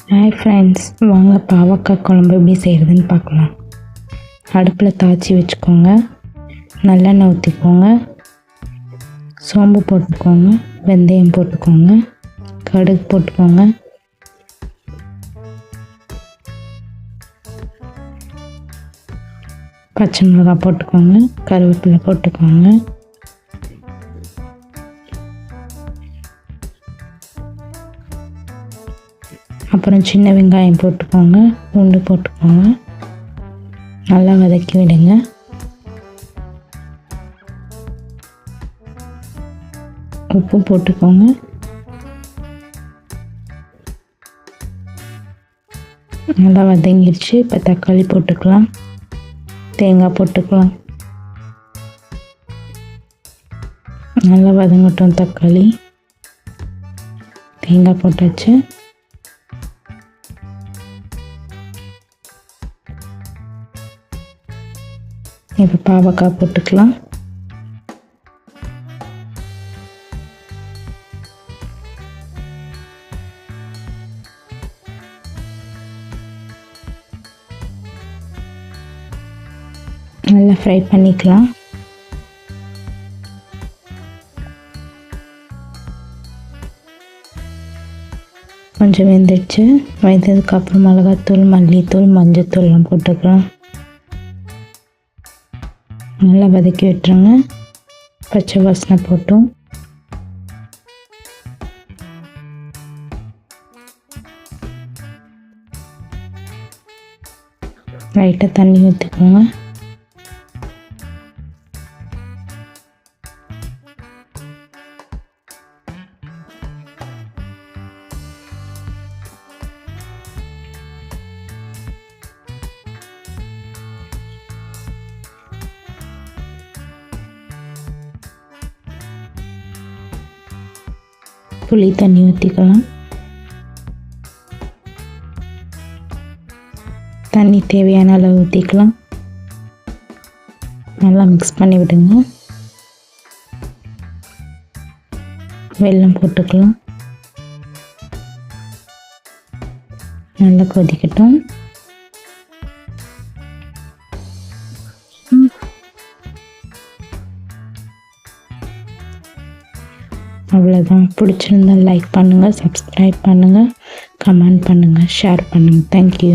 Hi friends, வாங்க பாவக்காய் குழம்பு எப்படி செய்கிறதுன்னு பார்க்கலாம். அடுப்பில் தாச்சி வச்சுக்கோங்க, நல்லெண்ணெய் ஊற்றிக்கோங்க, சோம்பு போட்டுக்கோங்க, வெந்தயம் போட்டுக்கோங்க, கடுகு போட்டுக்கோங்க, பச்சை மிளகாய் போட்டுக்கோங்க, கருவேப்பிலை போட்டுக்கோங்க, அப்புறம் சின்ன வெங்காயம் போட்டுக்கோங்க, பூண்டு போட்டுக்கோங்க, நல்லா வதக்கி விடுங்க. உப்பு போட்டுக்கோங்க. நல்லா வதங்கிடுச்சு. இப்போ தக்காளி போட்டுக்கலாம், தேங்காய் போட்டுக்கலாம். நல்லா வதங்கட்டும். தக்காளி தேங்காய் போட்டாச்சு. இப்போ பாவக்காய் போட்டுக்கலாம். நல்லா ஃப்ரை பண்ணிக்கலாம். கொஞ்சம் வெந்துடுச்சு. வெந்ததுக்கப்புறம் மிளகாத்தூள், மல்லித்தூள், மஞ்சத்தூள்லாம் போட்டுக்கலாம். நல்லா வதக்கி விட்டுருங்க. பச்சை வாசனை போட்டும் லைட்டாக தண்ணி ஊற்றிக்கோங்க. புளி தண்ணி ஊற்றிக்கலாம். தண்ணி தேவையான அளவு ஊற்றிக்கலாம். நல்லா மிக்ஸ் பண்ணி விடுங்க. வெல்லம் போட்டுக்கலாம். நல்லா கொதிக்கட்டும். அவ்வளோதான். பிடிச்சிருந்தா லைக் பண்ணுங்கள், சப்ஸ்கிரைப் பண்ணுங்கள், கமெண்ட் பண்ணுங்கள், ஷேர் பண்ணுங்கள். தேங்க்யூ.